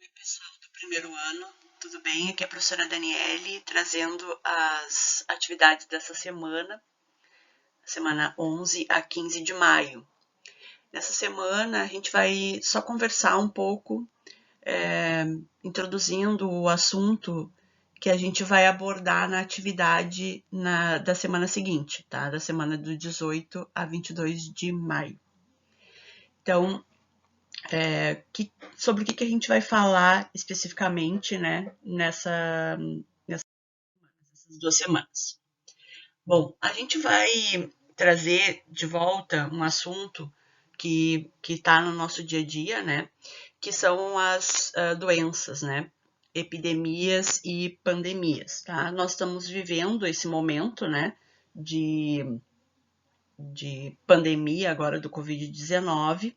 Oi, pessoal do primeiro ano, tudo bem? Aqui é a professora Daniele, trazendo as atividades dessa semana 11 a 15 de maio. Nessa semana, a gente vai só conversar um pouco, introduzindo o assunto que a gente vai abordar na atividade da semana seguinte, tá? Da semana do 18 a 22 de maio. Então, sobre o que a gente vai falar especificamente, né, nessas 2 semanas. Bom, a gente vai trazer de volta um assunto que está no nosso dia a dia, né, que são as doenças, né, epidemias e pandemias, tá? Nós estamos vivendo esse momento, né, de pandemia agora do Covid-19.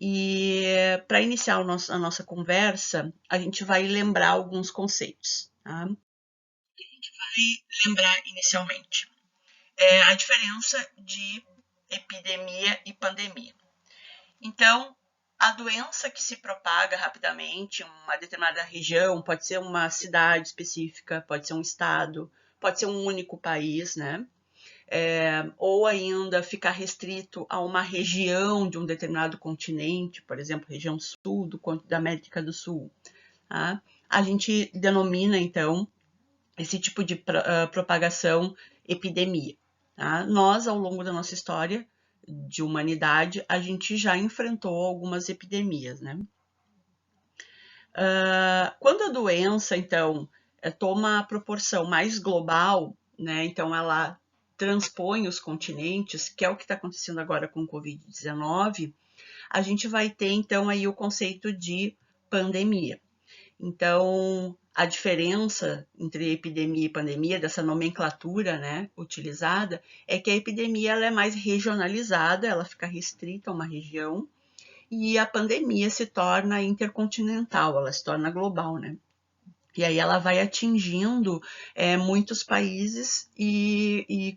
E para iniciar a nossa conversa, a gente vai lembrar alguns conceitos. Tá? O que a gente vai lembrar inicialmente é a diferença de epidemia e pandemia. Então, a doença que se propaga rapidamente em uma determinada região, pode ser uma cidade específica, pode ser um estado, pode ser um único país, né? Ou ainda ficar restrito a uma região de um determinado continente, por exemplo, região sul da América do Sul. Tá? A gente denomina, então, esse tipo de propagação epidemia. Tá? Nós, ao longo da nossa história de humanidade, a gente já enfrentou algumas epidemias. Né? Quando a doença, então, toma a proporção mais global, né? Então ela transpõe os continentes, que é o que está acontecendo agora com o Covid-19, a gente vai ter, então, aí o conceito de pandemia. Então, a diferença entre epidemia e pandemia, dessa nomenclatura, né, utilizada, é que a epidemia ela é mais regionalizada, ela fica restrita a uma região, e a pandemia se torna intercontinental, ela se torna global, né? E aí ela vai atingindo muitos países e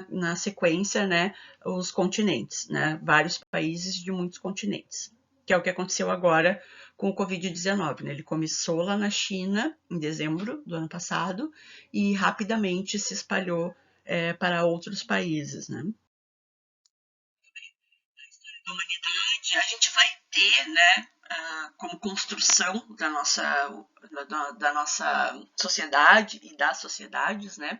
na sequência, né, os continentes, né, vários países de muitos continentes, que é o que aconteceu agora com o Covid-19. Né? Ele começou lá na China, em dezembro do ano passado, e rapidamente se espalhou para outros países. Né? Da humanidade, a gente vai ter, né, como construção da nossa sociedade e das sociedades, né,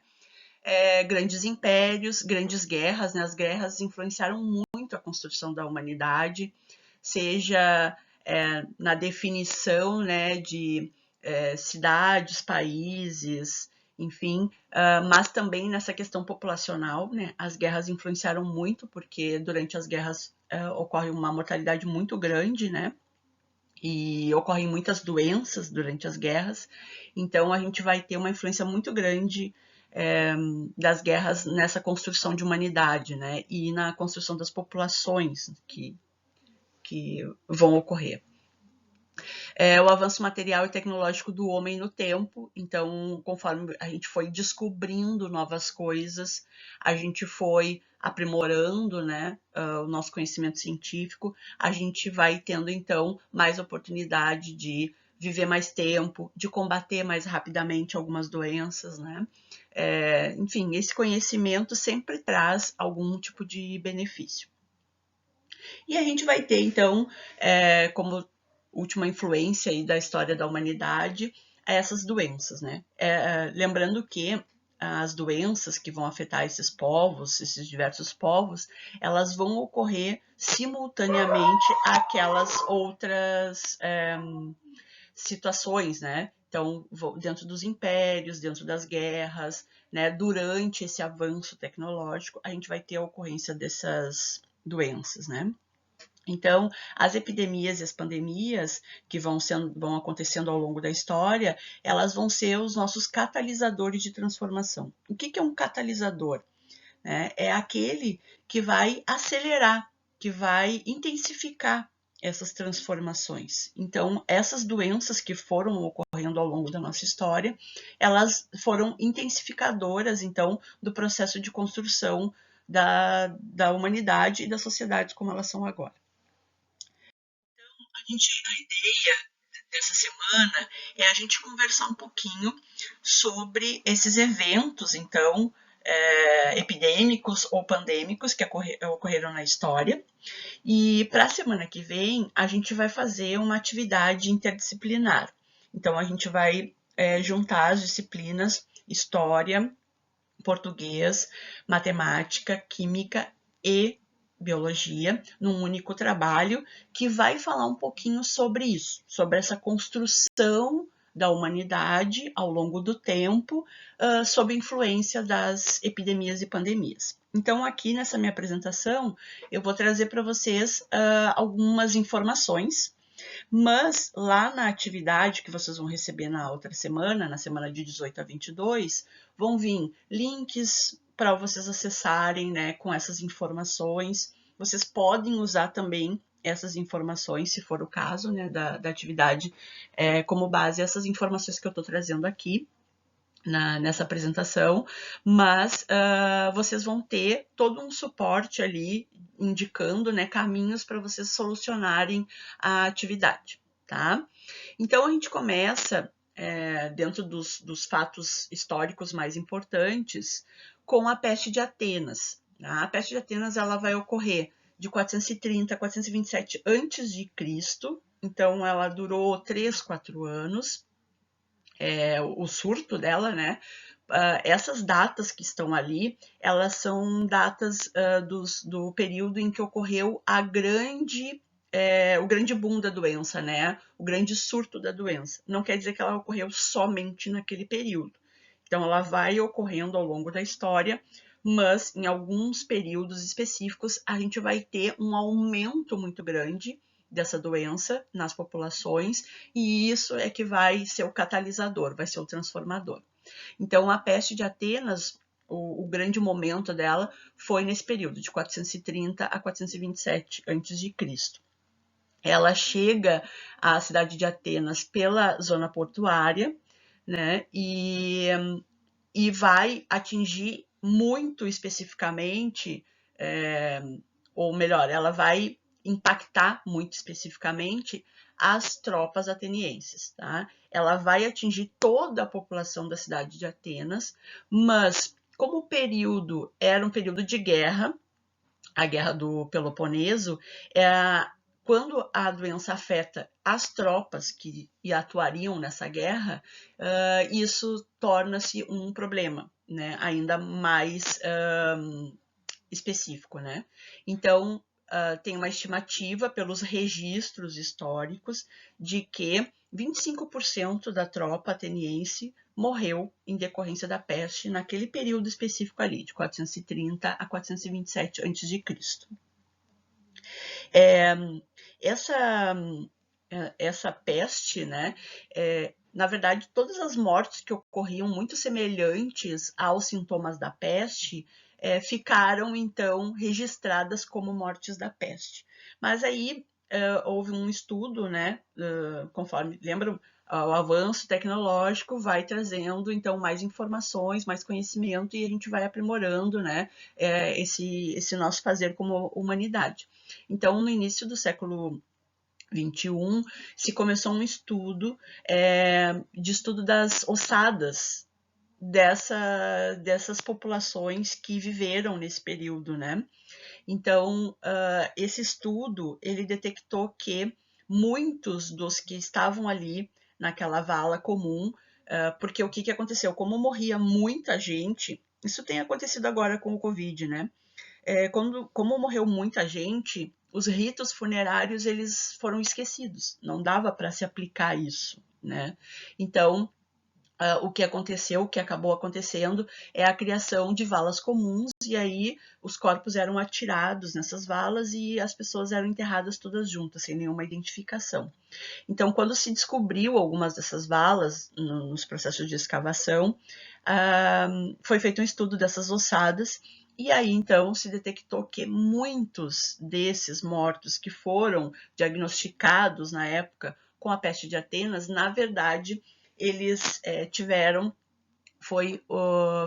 grandes impérios, grandes guerras, né, as guerras influenciaram muito a construção da humanidade, seja na definição, né, de cidades, países, enfim, mas também nessa questão populacional, né? As guerras influenciaram muito, porque durante as guerras ocorre uma mortalidade muito grande, né? E ocorrem muitas doenças durante as guerras, então a gente vai ter uma influência muito grande das guerras nessa construção de humanidade, né? E na construção das populações que vão ocorrer. O avanço material e tecnológico do homem no tempo. Então, conforme a gente foi descobrindo novas coisas, a gente foi aprimorando, né, o nosso conhecimento científico, a gente vai tendo, então, mais oportunidade de viver mais tempo, de combater mais rapidamente algumas doenças, né? Enfim, esse conhecimento sempre traz algum tipo de benefício. E a gente vai ter, então, como última influência aí da história da humanidade, essas doenças, né? Lembrando que as doenças que vão afetar esses povos, esses diversos povos, elas vão ocorrer simultaneamente àquelas outras situações, né? Então, dentro dos impérios, dentro das guerras, né? Durante esse avanço tecnológico, a gente vai ter a ocorrência dessas doenças, né? Então, as epidemias e as pandemias que vão acontecendo ao longo da história, elas vão ser os nossos catalisadores de transformação. O que é um catalisador? É aquele que vai acelerar, que vai intensificar essas transformações. Então, essas doenças que foram ocorrendo ao longo da nossa história, elas foram intensificadoras, então, do processo de construção da humanidade e das sociedades como elas são agora. A ideia dessa semana é a gente conversar um pouquinho sobre esses eventos, então, epidêmicos ou pandêmicos que ocorreram na história. E para a semana que vem, a gente vai fazer uma atividade interdisciplinar. Então, a gente vai juntar as disciplinas História, Português, Matemática, Química e Biologia num único trabalho que vai falar um pouquinho sobre isso, sobre essa construção da humanidade ao longo do tempo, sob influência das epidemias e pandemias. Então, aqui nessa minha apresentação, eu vou trazer para vocês algumas informações, mas lá na atividade que vocês vão receber na outra semana, na semana de 18 a 22, vão vir links para vocês acessarem, né, com essas informações. Vocês podem usar também essas informações, se for o caso, né, da atividade, como base essas informações que eu estou trazendo aqui nessa apresentação, mas vocês vão ter todo um suporte ali indicando, né, caminhos para vocês solucionarem a atividade, tá? Então a gente começa dentro dos fatos históricos mais importantes com a peste de Atenas. Tá? A peste de Atenas ela vai ocorrer de 430 a 427 a.C., então ela durou 3, 4 anos, o surto dela, né? Essas datas que estão ali, elas são datas do período em que ocorreu o grande boom da doença, né? O grande surto da doença. Não quer dizer que ela ocorreu somente naquele período. Então, ela vai ocorrendo ao longo da história, mas em alguns períodos específicos a gente vai ter um aumento muito grande dessa doença nas populações, e isso é que vai ser o catalisador, vai ser o transformador. Então, a peste de Atenas, o grande momento dela foi nesse período, de 430 a 427 a.C. Ela chega à cidade de Atenas pela zona portuária, né, e vai atingir muito especificamente, ou melhor, ela vai impactar muito especificamente as tropas atenienses, tá? Ela vai atingir toda a população da cidade de Atenas, mas como o período era um período de guerra, a guerra do Peloponeso, quando a doença afeta as tropas que atuariam nessa guerra, isso torna-se um problema, né? Ainda mais específico, né? Então, tem uma estimativa pelos registros históricos de que 25% da tropa ateniense morreu em decorrência da peste naquele período específico ali, de 430 a 427 a.C. Essa peste, né, na verdade, todas as mortes que ocorriam muito semelhantes aos sintomas da peste ficaram, então, registradas como mortes da peste. Mas aí houve um estudo, né, conforme, lembram, o avanço tecnológico vai trazendo, então, mais informações, mais conhecimento, e a gente vai aprimorando, né, esse nosso fazer como humanidade. Então, no início do século 21, se começou um estudo de estudo das ossadas dessas populações que viveram nesse período, né? Então, esse estudo, ele detectou que muitos dos que estavam ali naquela vala comum, porque o que aconteceu? Como morria muita gente, isso tem acontecido agora com o Covid, né? Como morreu muita gente, os ritos funerários eles foram esquecidos, não dava para se aplicar isso, né? Então, o que aconteceu, o que acabou acontecendo é a criação de valas comuns, e aí os corpos eram atirados nessas valas e as pessoas eram enterradas todas juntas, sem nenhuma identificação. Então, quando se descobriu algumas dessas valas nos processos de escavação, foi feito um estudo dessas ossadas, e aí então se detectou que muitos desses mortos que foram diagnosticados na época com a peste de Atenas, na verdade, eles tiveram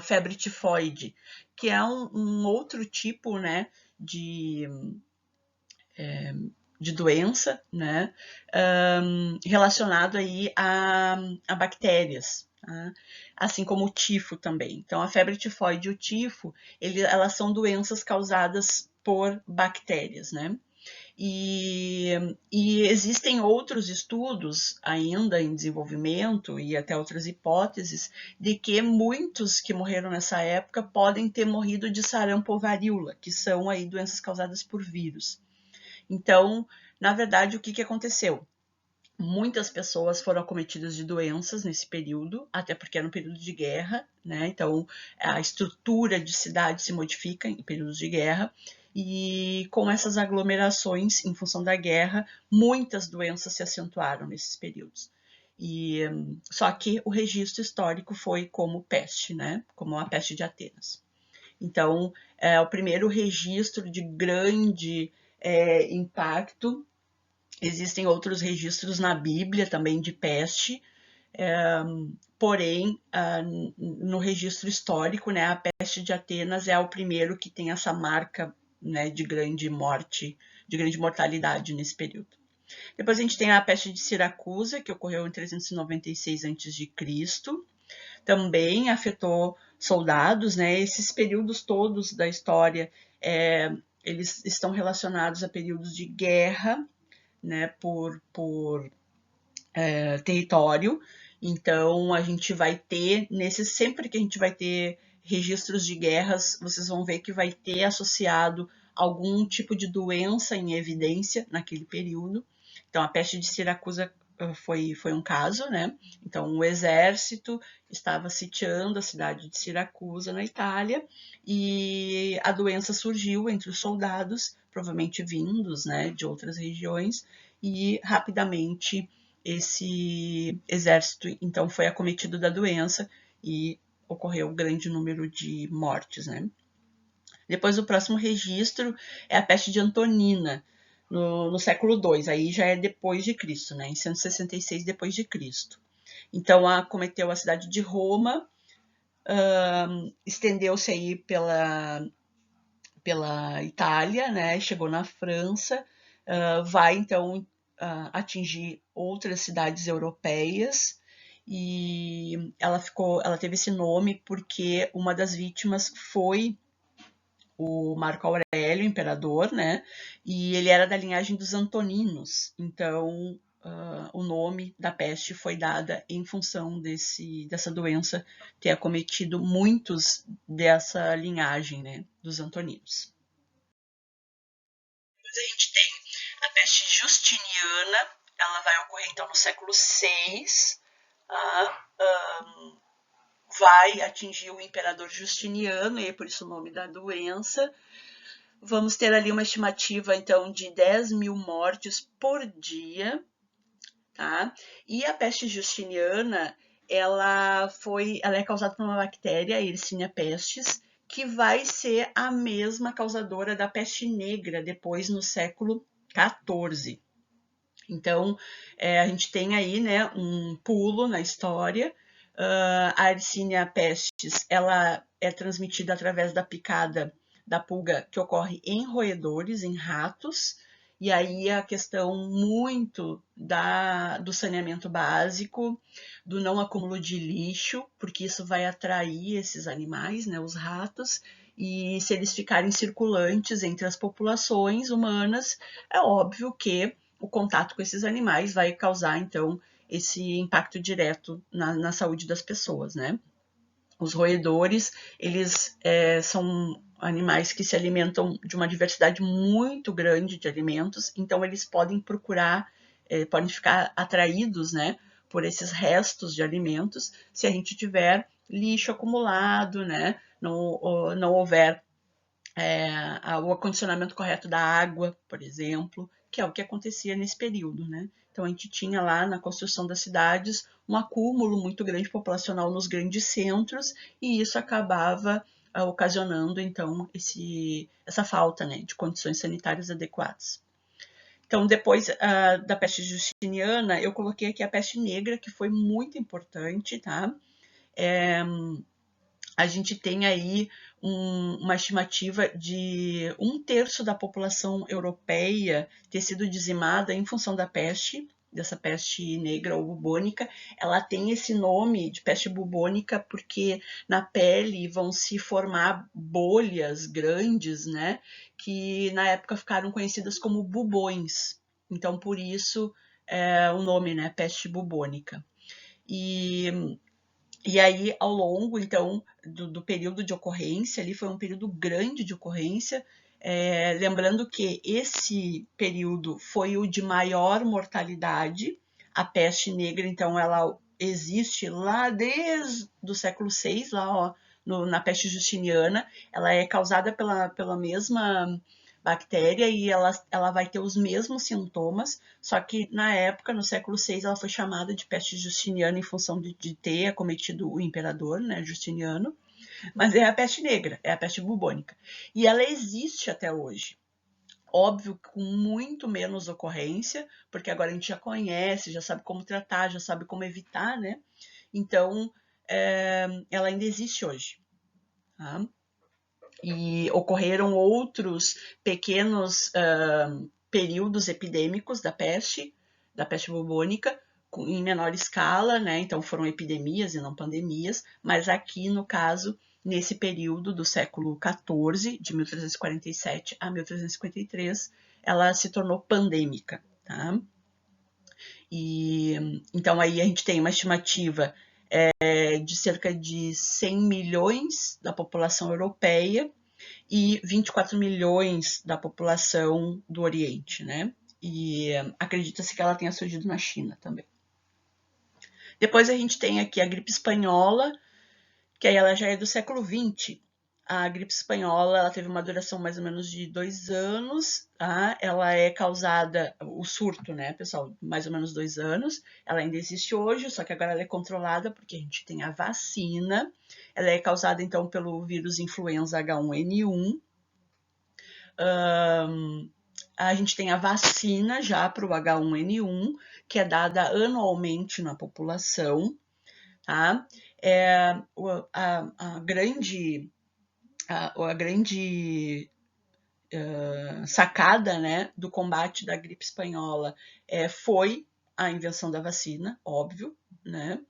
febre tifoide, que é um outro tipo, né, de doença, né, relacionado aí a bactérias, tá? Assim como o tifo também. Então, a febre tifoide e o tifo, elas são doenças causadas por bactérias, né? E existem outros estudos ainda em desenvolvimento e até outras hipóteses de que muitos que morreram nessa época podem ter morrido de sarampo ou varíola, que são aí doenças causadas por vírus. Então, na verdade, o que aconteceu? Muitas pessoas foram acometidas de doenças nesse período, até porque era um período de guerra, né? Então, a estrutura de cidade se modifica em períodos de guerra, e com essas aglomerações, em função da guerra, muitas doenças se acentuaram nesses períodos. Só que o registro histórico foi como peste, né? Como a peste de Atenas. Então, é o primeiro registro de grande impacto. Existem outros registros na Bíblia também de peste, porém, no registro histórico, né, a peste de Atenas é o primeiro que tem essa marca, né, de grande morte, de grande mortalidade nesse período. Depois a gente tem a peste de Siracusa, que ocorreu em 396 a.C., também afetou soldados, né? Esses períodos todos da história, eles estão relacionados a períodos de guerra, né, por território. Então, a gente vai ter, sempre que a gente vai ter registros de guerras, vocês vão ver que vai ter associado algum tipo de doença em evidência naquele período. Então, a peste de Siracusa foi um caso, né? Então, o exército estava sitiando a cidade de Siracusa, na Itália, e a doença surgiu entre os soldados, provavelmente vindos, né, de outras regiões, e rapidamente esse exército, então, foi acometido da doença e ocorreu um grande número de mortes, né? Depois, o próximo registro é a peste de Antonina, no século II, aí já é depois de Cristo, né? Em 166 depois de Cristo. Então, acometeu a cidade de Roma, estendeu-se aí pela Itália, né? Chegou na França, vai então atingir outras cidades europeias, e ela teve esse nome porque uma das vítimas foi o Marco Aurélio, imperador, né? E ele era da linhagem dos Antoninos, então o nome da peste foi dada em função dessa doença ter acometido muitos dessa linhagem, né, dos Antoninos. Depois a gente tem a peste justiniana, ela vai ocorrer então no século VI, vai atingir o imperador Justiniano, e é por isso o nome da doença. Vamos ter ali uma estimativa, então, de 10.000 mortes por dia, tá? E a peste justiniana, ela é causada por uma bactéria, a Yersinia pestis, que vai ser a mesma causadora da peste negra depois no século XIV. Então, a gente tem aí, né, um pulo na história. A Yersinia pestis, ela é transmitida através da picada da pulga que ocorre em roedores, em ratos, e aí a questão muito do saneamento básico, do não acúmulo de lixo, porque isso vai atrair esses animais, né, os ratos, e se eles ficarem circulantes entre as populações humanas, é óbvio que o contato com esses animais vai causar, então, esse impacto direto na saúde das pessoas, né? Os roedores, eles são animais que se alimentam de uma diversidade muito grande de alimentos, então eles podem procurar, podem ficar atraídos, né, por esses restos de alimentos, se a gente tiver lixo acumulado, né, não houver o acondicionamento correto da água, por exemplo, que é o que acontecia nesse período, né? Então a gente tinha lá na construção das cidades um acúmulo muito grande populacional nos grandes centros, e isso acabava ocasionando então essa falta, né, de condições sanitárias adequadas. Então, depois da peste justiniana, eu coloquei aqui a peste negra, que foi muito importante, tá? a gente tem aí uma estimativa de 1/3 da população europeia ter sido dizimada em função da peste, dessa peste negra ou bubônica. Ela tem esse nome de peste bubônica porque na pele vão se formar bolhas grandes, né, que na época ficaram conhecidas como bubões. Então, por isso o nome, né, peste bubônica. E aí, ao longo, então, do período de ocorrência, ali foi um período grande de ocorrência, lembrando que esse período foi o de maior mortalidade. A peste negra, então, ela existe lá desde o século VI, lá ó, na peste justiniana. Ela é causada pela mesma bactéria e ela vai ter os mesmos sintomas, só que na época, no século VI, ela foi chamada de peste justiniana em função de ter acometido o imperador, né, Justiniano, mas é a peste negra, é a peste bubônica. E ela existe até hoje. Óbvio, com muito menos ocorrência, porque agora a gente já conhece, já sabe como tratar, já sabe como evitar, né? Então, ela ainda existe hoje. Tá? E ocorreram outros pequenos períodos epidêmicos da peste bubônica, em menor escala, né? Então foram epidemias e não pandemias, mas aqui no caso, nesse período do século XIV, de 1347 a 1353, ela se tornou pandêmica, tá? E então aí a gente tem uma estimativa de cerca de 100 milhões da população europeia e 24 milhões da população do Oriente, né? E acredita-se que ela tenha surgido na China também. Depois a gente tem aqui a gripe espanhola, que aí ela já é do século XX. A gripe espanhola ela teve uma duração mais ou menos de 2 anos, tá? Ela é causada, o surto, né, pessoal, mais ou menos 2 anos. Ela ainda existe hoje, só que agora ela é controlada porque a gente tem a vacina. Ela é causada, então, pelo vírus influenza H1N1. A gente tem a vacina já para o H1N1, que é dada anualmente na população, tá? A grande sacada, né, do combate da gripe espanhola foi a invenção da vacina, óbvio, né?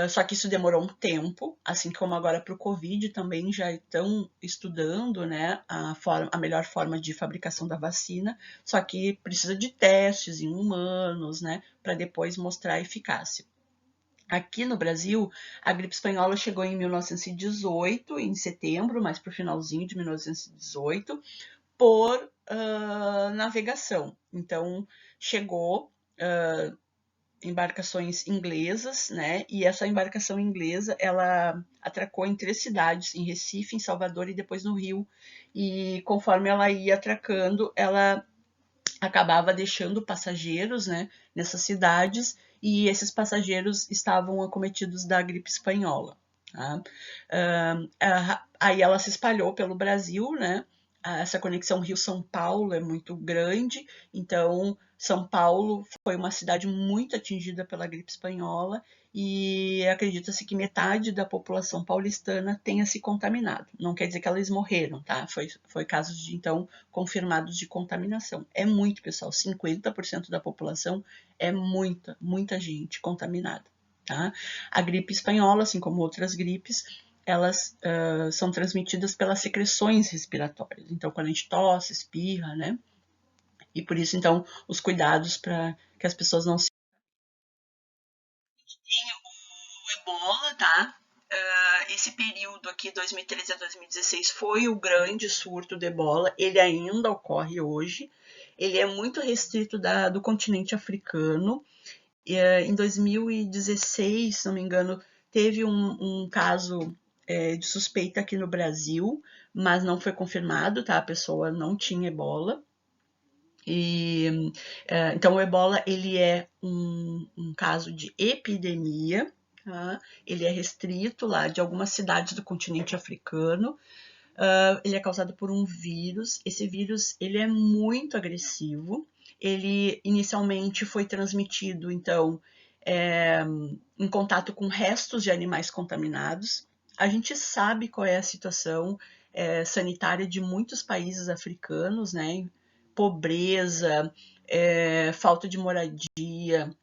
Só que isso demorou um tempo, assim como agora para o Covid também já estão estudando, né, a melhor forma de fabricação da vacina, só que precisa de testes em humanos, né, para depois mostrar a eficácia. Aqui no Brasil, a gripe espanhola chegou em 1918, em setembro, mas para o finalzinho de 1918, por navegação. Então, chegou embarcações inglesas, né? E essa embarcação inglesa, ela atracou em 3 cidades, em Recife, em Salvador e depois no Rio. E conforme ela ia atracando, ela acabava deixando passageiros, né, nessas cidades, e esses passageiros estavam acometidos da gripe espanhola. Tá? Aí ela se espalhou pelo Brasil, né? Essa conexão Rio-São Paulo é muito grande, então São Paulo foi uma cidade muito atingida pela gripe espanhola e acredita-se que metade da população paulistana tenha se contaminado. Não quer dizer que elas morreram, tá? Foi casos de, então, confirmados de contaminação. É muito, pessoal, 50% da população é muita gente contaminada, tá? A gripe espanhola, assim como outras gripes, elas são transmitidas pelas secreções respiratórias. Então, quando a gente tosse, espirra, né? E por isso, então, os cuidados para que as pessoas não se... Tem o ebola, tá? Esse período aqui, 2013 a 2016, foi o grande surto do ebola. Ele ainda ocorre hoje. Ele é muito restrito do continente africano. Em 2016, se não me engano, teve um caso de suspeita aqui no Brasil, mas não foi confirmado, tá? A pessoa não tinha ebola. Então o ebola ele é um caso de epidemia, tá? Ele é restrito lá de algumas cidades do continente africano. Ele é causado por um vírus. Esse vírus ele é muito agressivo. Ele inicialmente foi transmitido, então, em contato com restos de animais contaminados. A gente sabe qual é a situação sanitária de muitos países africanos, né? Pobreza, falta de moradia,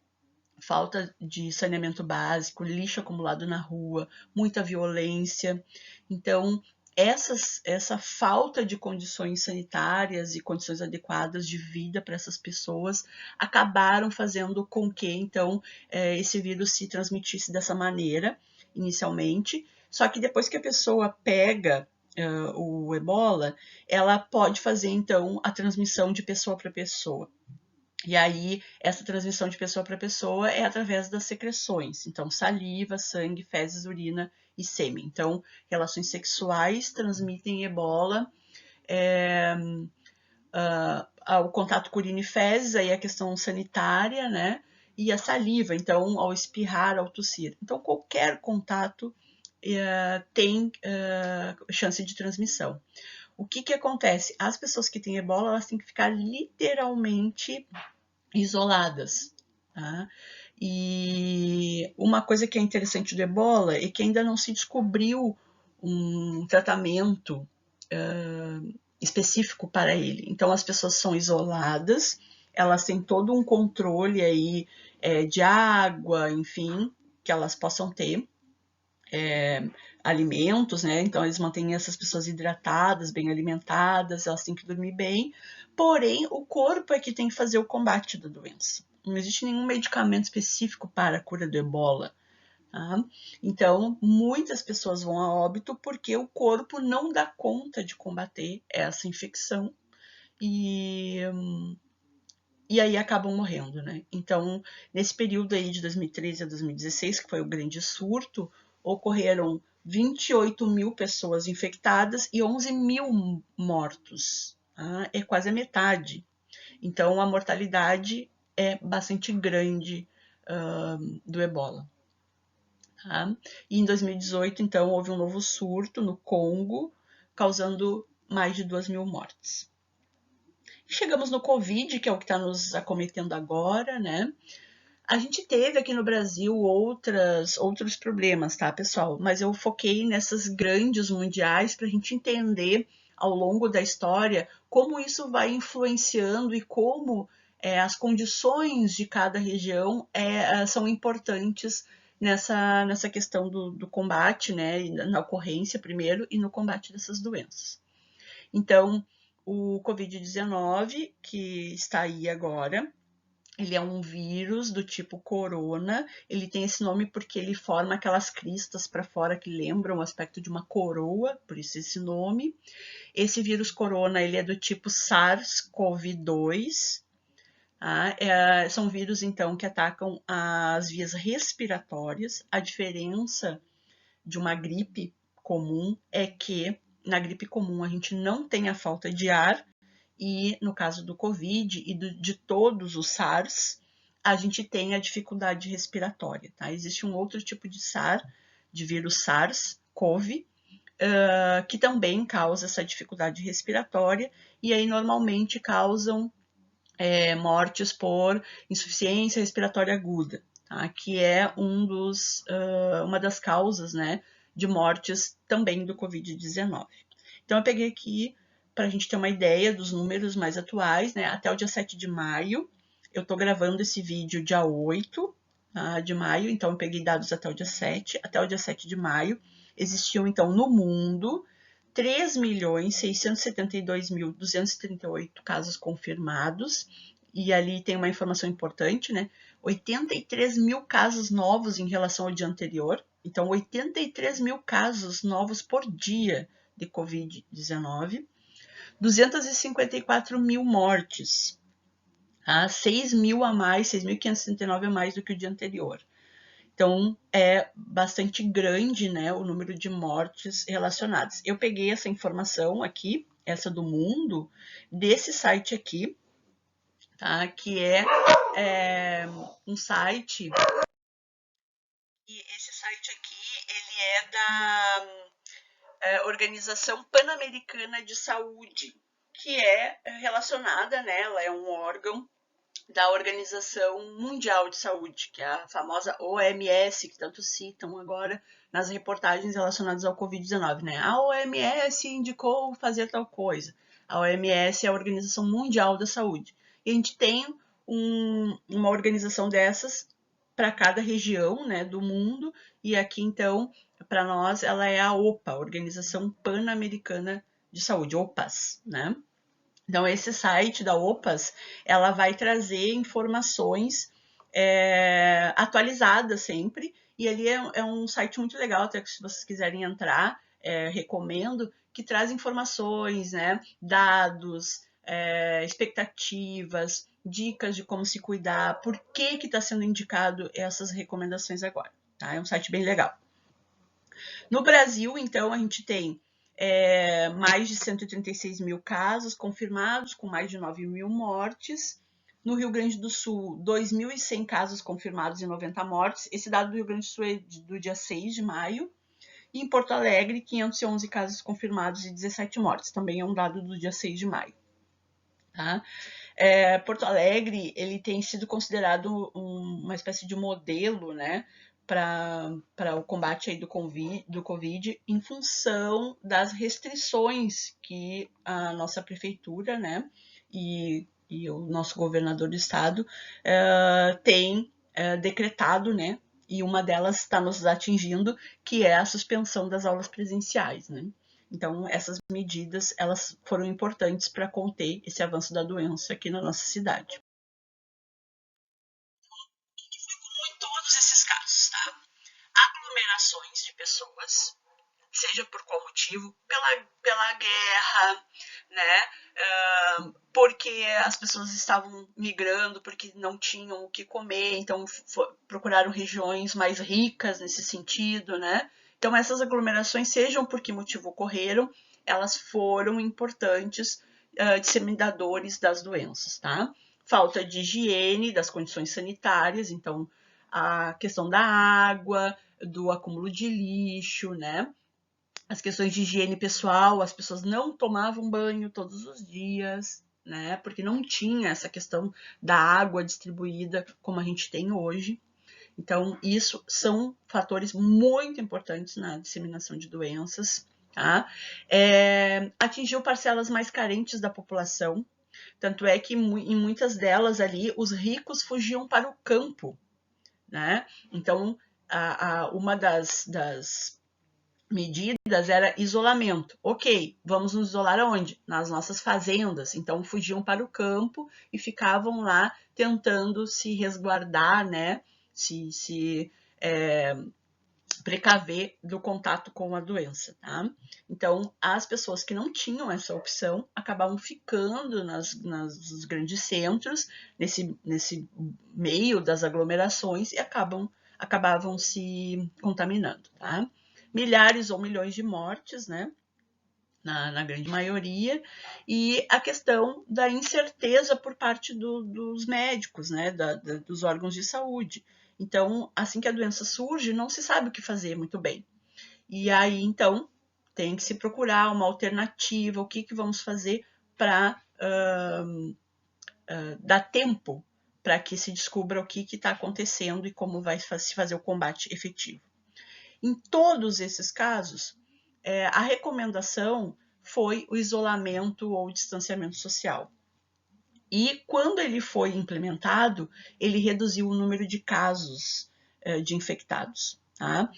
falta de saneamento básico, lixo acumulado na rua, muita violência. Então, essa falta de condições sanitárias e condições adequadas de vida para essas pessoas acabaram fazendo com que, então, esse vírus se transmitisse dessa maneira, inicialmente. Só que depois que a pessoa pega o ebola, ela pode fazer, então, a transmissão de pessoa para pessoa. E aí, essa transmissão de pessoa para pessoa é através das secreções. Então, saliva, sangue, fezes, urina e sêmen. Então, relações sexuais transmitem ebola. O contato com urina e fezes, aí a questão sanitária, né? E a saliva, então, ao espirrar, ao tossir. Então, qualquer contato tem chance de transmissão. O que acontece? As pessoas que têm ebola, elas têm que ficar literalmente isoladas. Tá? E uma coisa que é interessante do ebola é que ainda não se descobriu um tratamento específico para ele. Então as pessoas são isoladas, elas têm todo um controle aí de água, enfim, que elas possam ter. Alimentos, né? Então eles mantêm essas pessoas hidratadas, bem alimentadas, elas têm que dormir bem. Porém, o corpo é que tem que fazer o combate da doença. Não existe nenhum medicamento específico para a cura do ebola. Tá? Então, muitas pessoas vão a óbito porque o corpo não dá conta de combater essa infecção e aí acabam morrendo, né? Então, nesse período aí de 2013 a 2016, que foi o grande surto, ocorreram 28 mil pessoas infectadas e 11 mil mortos. Tá? É quase a metade. Então, a mortalidade é bastante grande do ebola. Tá? E em 2018, então, houve um novo surto no Congo, causando mais de 2 mil mortes. Chegamos no Covid, que é o que está nos acometendo agora, né? A gente teve aqui no Brasil outros problemas, tá, pessoal? Mas eu foquei nessas grandes mundiais para a gente entender ao longo da história como isso vai influenciando e como as condições de cada região são importantes nessa questão do combate, né? Na ocorrência primeiro e no combate dessas doenças. Então, o Covid-19, que está aí agora, ele é um vírus do tipo corona. Ele tem esse nome porque ele forma aquelas cristas para fora que lembram o aspecto de uma coroa, por isso esse nome. Esse vírus corona, ele é do tipo SARS-CoV-2. Tá? São vírus, então, que atacam as vias respiratórias. A diferença de uma gripe comum é que na gripe comum a gente não tem a falta de ar e no caso do Covid e de todos os SARS, a gente tem a dificuldade respiratória. Tá? Existe um outro tipo de SARS, de vírus SARS-CoV, que também causa essa dificuldade respiratória e aí normalmente causam mortes por insuficiência respiratória aguda, tá? Que é uma das causas, né, de mortes também do Covid-19. Então eu peguei aqui para a gente ter uma ideia dos números mais atuais, né, até o dia 7 de maio. Eu estou gravando esse vídeo dia 8 de maio, então eu peguei dados até o dia 7. Até o dia 7 de maio existiam, então, no mundo 3.672.238 casos confirmados, e ali tem uma informação importante, né? 83 mil casos novos em relação ao dia anterior, então 83 mil casos novos por dia de Covid-19, 254 mil mortes, tá? 6 mil a mais, 6.569 a mais do que o dia anterior. Então, é bastante grande, né, o número de mortes relacionadas. Eu peguei essa informação aqui, essa do mundo, desse site aqui, tá, que é um site, e esse site aqui, ele é da Organização Pan-Americana de Saúde, que é relacionada, né, ela é um órgão da Organização Mundial de Saúde, que é a famosa OMS, que tanto citam agora nas reportagens relacionadas ao Covid-19, né? A OMS indicou fazer tal coisa. A OMS é a Organização Mundial da Saúde. E a gente tem uma organização dessas para cada região, né, do mundo, e aqui, então, para nós, ela é a OPA, Organização Pan-Americana de Saúde, OPAS, né? Então, esse site da OPAS, ela vai trazer informações atualizadas sempre, e ali é um site muito legal, até que se vocês quiserem entrar, recomendo, que traz informações, né, dados, expectativas, dicas de como se cuidar, por que está sendo indicado essas recomendações agora. Tá? É um site bem legal. No Brasil, então, a gente tem mais de 136 mil casos confirmados, com mais de 9 mil mortes. No Rio Grande do Sul, 2.100 casos confirmados e 90 mortes. Esse dado do Rio Grande do Sul é do dia 6 de maio. E em Porto Alegre, 511 casos confirmados e 17 mortes. Também é um dado do dia 6 de maio. Tá? Porto Alegre ele tem sido considerado uma espécie de modelo, né, para o combate aí do Covid em função das restrições que a nossa prefeitura, né, e o nosso governador do estado tem decretado, né, e uma delas está nos atingindo, que é a suspensão das aulas presenciais, né. Então, essas medidas elas foram importantes para conter esse avanço da doença aqui na nossa cidade. Como em todos esses casos, tá? Aglomerações de pessoas, seja por qual motivo, pela guerra, né? Porque as pessoas estavam migrando, porque não tinham o que comer, então procuraram regiões mais ricas nesse sentido, né? Então, essas aglomerações, sejam por que motivo ocorreram, elas foram importantes disseminadores das doenças, tá? Falta de higiene, das condições sanitárias, então a questão da água, do acúmulo de lixo, né? As questões de higiene pessoal, as pessoas não tomavam banho todos os dias, né? Porque não tinha essa questão da água distribuída como a gente tem hoje. Então, isso são fatores muito importantes na disseminação de doenças. Tá? Atingiu parcelas mais carentes da população, tanto é que em muitas delas ali, os ricos fugiam para o campo, né? Então, uma das medidas era isolamento. Ok, vamos nos isolar aonde? Nas nossas fazendas. Então, fugiam para o campo e ficavam lá tentando se resguardar, né? Se precaver do contato com a doença, tá? Então, as pessoas que não tinham essa opção acabavam ficando nos grandes centros, nesse meio das aglomerações e acabavam se contaminando, tá? Milhares ou milhões de mortes, né? Na grande maioria, e a questão da incerteza por parte dos médicos, né? Dos órgãos de saúde. Então, assim que a doença surge, não se sabe o que fazer muito bem. E aí, então, tem que se procurar uma alternativa, o que vamos fazer para dar tempo para que se descubra o que está acontecendo e como vai se fazer o combate efetivo. Em todos esses casos, a recomendação foi o isolamento ou distanciamento social. E quando ele foi implementado, ele reduziu o número de casos de infectados. Tá?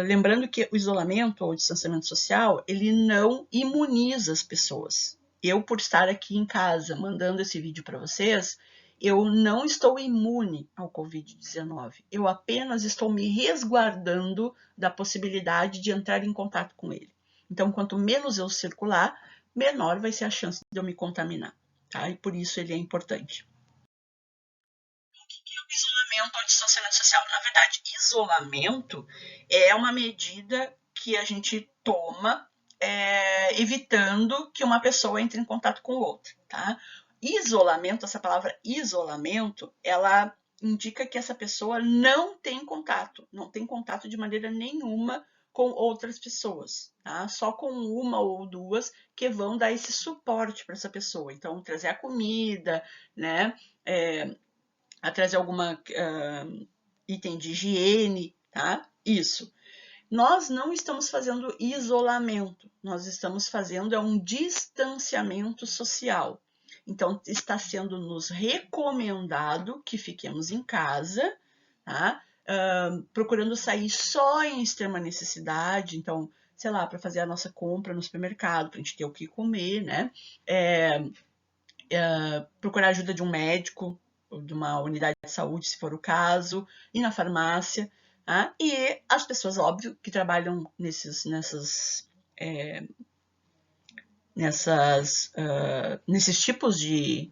Lembrando que o isolamento ou o distanciamento social, ele não imuniza as pessoas. Eu, por estar aqui em casa mandando esse vídeo para vocês, eu não estou imune ao Covid-19. Eu apenas estou me resguardando da possibilidade de entrar em contato com ele. Então, quanto menos eu circular, menor vai ser a chance de eu me contaminar. Tá? E por isso ele é importante. O que é o isolamento ou distanciamento social? Na verdade, isolamento é uma medida que a gente toma evitando que uma pessoa entre em contato com outra. Tá? Isolamento, essa palavra isolamento, ela indica que essa pessoa não tem contato de maneira nenhuma com outras pessoas, tá? Só com uma ou duas que vão dar esse suporte para essa pessoa. Então, trazer a comida, né? A trazer alguma item de higiene, tá? Isso. Nós não estamos fazendo isolamento, nós estamos fazendo um distanciamento social. Então, está sendo nos recomendado que fiquemos em casa, tá? Procurando sair só em extrema necessidade, então, sei lá, para fazer a nossa compra no supermercado, para a gente ter o que comer, né? Procurar ajuda de um médico, de uma unidade de saúde, se for o caso, ir na farmácia. Tá? E as pessoas, óbvio, que trabalham nesses tipos de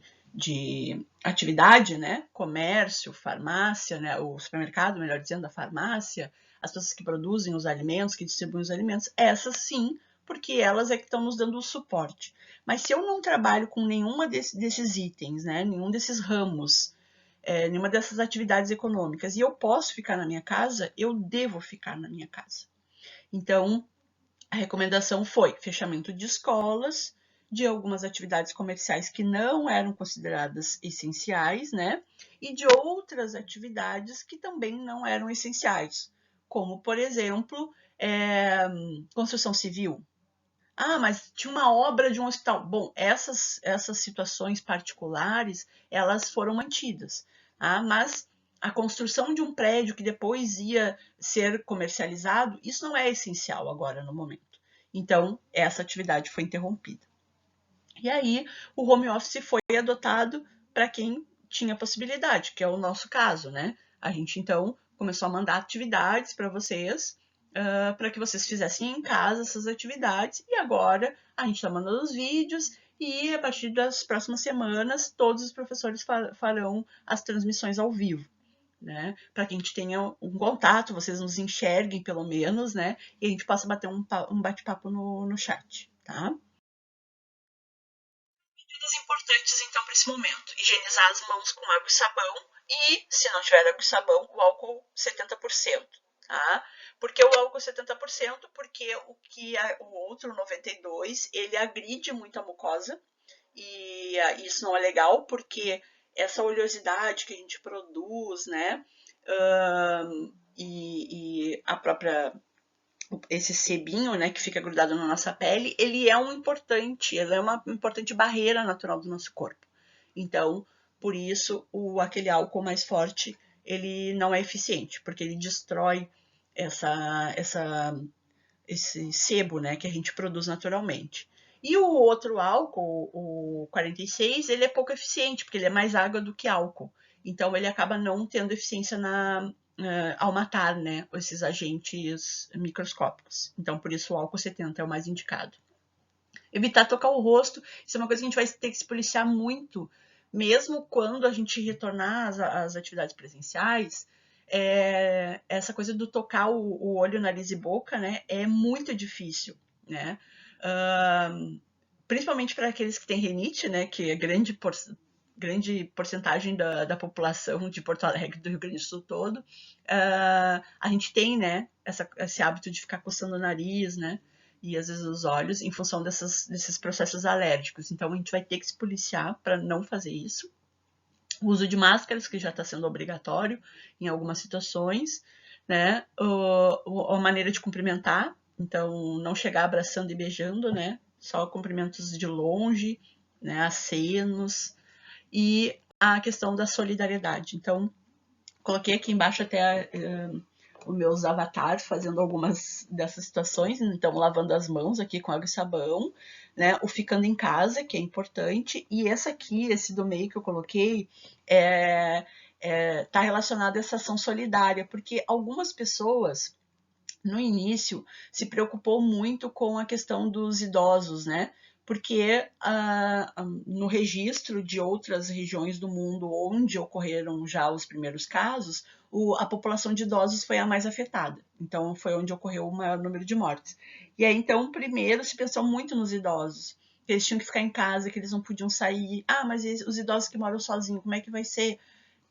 atividade, né? Comércio, farmácia, né? O supermercado, melhor dizendo, a farmácia, as pessoas que produzem os alimentos, que distribuem os alimentos, essas sim, porque elas é que estão nos dando o suporte. Mas se eu não trabalho com nenhuma desses itens, né? Nenhum desses ramos, nenhuma dessas atividades econômicas, e eu posso ficar na minha casa, eu devo ficar na minha casa. Então, a recomendação foi fechamento de escolas, de algumas atividades comerciais que não eram consideradas essenciais, né? E de outras atividades que também não eram essenciais, como, por exemplo, construção civil. Ah, mas tinha uma obra de um hospital. Bom, essas situações particulares, elas foram mantidas. Tá? Mas a construção de um prédio que depois ia ser comercializado, isso não é essencial agora no momento. Então, essa atividade foi interrompida. E aí, o home office foi adotado para quem tinha possibilidade, que é o nosso caso, né? A gente, então, começou a mandar atividades para vocês, para que vocês fizessem em casa essas atividades, e agora a gente está mandando os vídeos, e a partir das próximas semanas, todos os professores farão as transmissões ao vivo, né? Para que a gente tenha um contato, vocês nos enxerguem pelo menos, né? E a gente possa bater um bate-papo no chat, tá? Medidas importantes, então, para esse momento. Higienizar as mãos com água e sabão e, se não tiver água e sabão, o álcool 70%. Tá? Por que o álcool 70%? Porque o outro 92%, ele agride muito a mucosa e isso não é legal, porque essa oleosidade que a gente produz, né? E a própria esse sebinho, né, que fica grudado na nossa pele, ele é uma importante barreira natural do nosso corpo. Então, por isso, aquele álcool mais forte, ele não é eficiente, porque ele destrói esse sebo, né, que a gente produz naturalmente. E o outro álcool, o 46, ele é pouco eficiente, porque ele é mais água do que álcool. Então, ele acaba não tendo eficiência ao matar, né, esses agentes microscópicos. Então, por isso o álcool 70 é o mais indicado. Evitar tocar o rosto, isso é uma coisa que a gente vai ter que se policiar muito, mesmo quando a gente retornar às atividades presenciais. Essa coisa do tocar o olho, nariz e boca, né, é muito difícil, né? Principalmente para aqueles que têm rinite, né, que é grande porcentagem da população de Porto Alegre, do Rio Grande do Sul todo, a gente tem, né, esse hábito de ficar coçando o nariz, né, e às vezes os olhos, em função desses processos alérgicos. Então, a gente vai ter que se policiar para não fazer isso. O uso de máscaras, que já está sendo obrigatório em algumas situações, né, a maneira de cumprimentar, então, não chegar abraçando e beijando, né, só cumprimentos de longe, né, acenos, e a questão da solidariedade. Então, coloquei aqui embaixo até os meus avatares fazendo algumas dessas situações, então lavando as mãos aqui com água e sabão, né? O ficando em casa, que é importante, e esse do meio que eu coloquei tá relacionado a essa ação solidária, porque algumas pessoas no início se preocupou muito com a questão dos idosos, né? Porque no registro de outras regiões do mundo onde ocorreram já os primeiros casos, a população de idosos foi a mais afetada. Então, foi onde ocorreu o maior número de mortes. E aí, então, primeiro se pensou muito nos idosos, que eles tinham que ficar em casa, que eles não podiam sair. Ah, mas os idosos que moram sozinhos, como é que vai ser?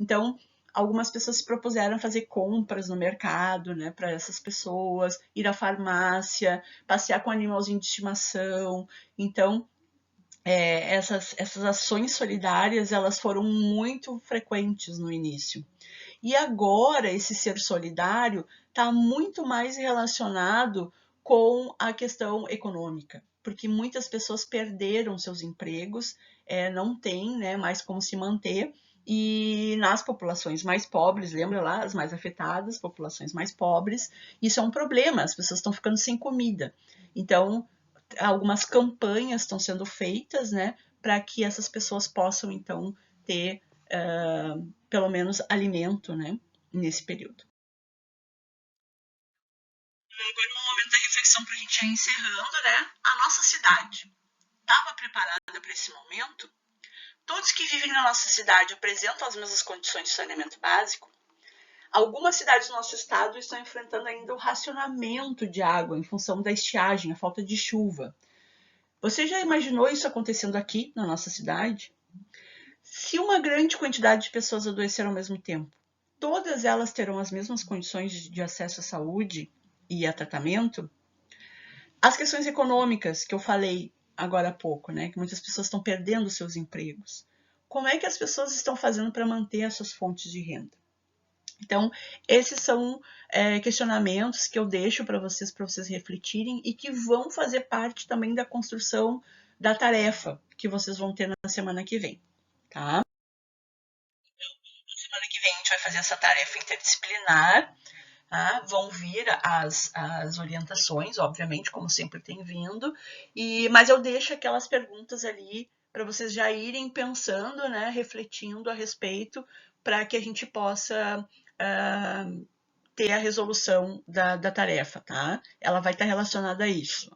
Então, algumas pessoas se propuseram fazer compras no mercado, né, para essas pessoas, ir à farmácia, passear com animalzinho de estimação. Então, essas ações solidárias, elas foram muito frequentes no início. E agora, esse ser solidário está muito mais relacionado com a questão econômica, porque muitas pessoas perderam seus empregos, não tem, né, mais como se manter, e nas populações mais pobres, lembra lá, as mais afetadas, populações mais pobres, isso é um problema, as pessoas estão ficando sem comida. Então, algumas campanhas estão sendo feitas, né, para que essas pessoas possam, então, ter pelo menos alimento, né, nesse período. Agora é um momento da reflexão para a gente ir encerrando, né? A nossa cidade estava preparada para esse momento? Todos que vivem na nossa cidade apresentam as mesmas condições de saneamento básico? Algumas cidades do nosso estado estão enfrentando ainda o racionamento de água em função da estiagem, a falta de chuva. Você já imaginou isso acontecendo aqui na nossa cidade? Se uma grande quantidade de pessoas adoecer ao mesmo tempo, todas elas terão as mesmas condições de acesso à saúde e a tratamento? As questões econômicas que eu falei agora há pouco, né, que muitas pessoas estão perdendo seus empregos. Como é que as pessoas estão fazendo para manter as suas fontes de renda? Então, esses são questionamentos que eu deixo para vocês refletirem e que vão fazer parte também da construção da tarefa que vocês vão ter na semana que vem, tá? Na semana que vem a gente vai fazer essa tarefa interdisciplinar, tá? Vão vir as orientações, obviamente, como sempre tem vindo, mas eu deixo aquelas perguntas ali para vocês já irem pensando, né, refletindo a respeito, para que a gente possa ter a resolução da tarefa, tá? Ela vai estar relacionada a isso,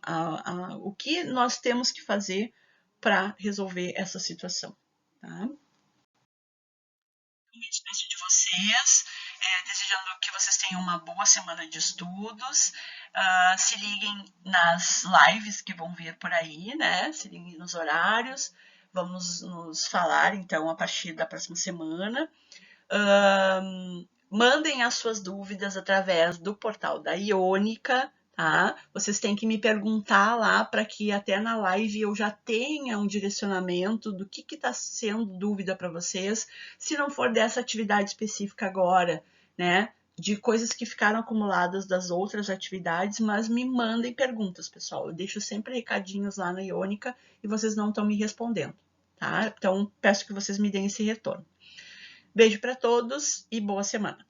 o que nós temos que fazer para resolver essa situação, tá? Me despeço de vocês, desejando que vocês tenham uma boa semana de estudos. Se liguem nas lives que vão vir por aí, né? Se liguem nos horários. Vamos nos falar, então, a partir da próxima semana. Mandem as suas dúvidas através do portal da Iônica, tá? Vocês têm que me perguntar lá para que até na live eu já tenha um direcionamento do que está sendo dúvida para vocês. Se não for dessa atividade específica agora, né? De coisas que ficaram acumuladas das outras atividades, mas me mandem perguntas, pessoal. Eu deixo sempre recadinhos lá na Iônica e vocês não estão me respondendo, tá? Então, peço que vocês me deem esse retorno. Beijo para todos e boa semana.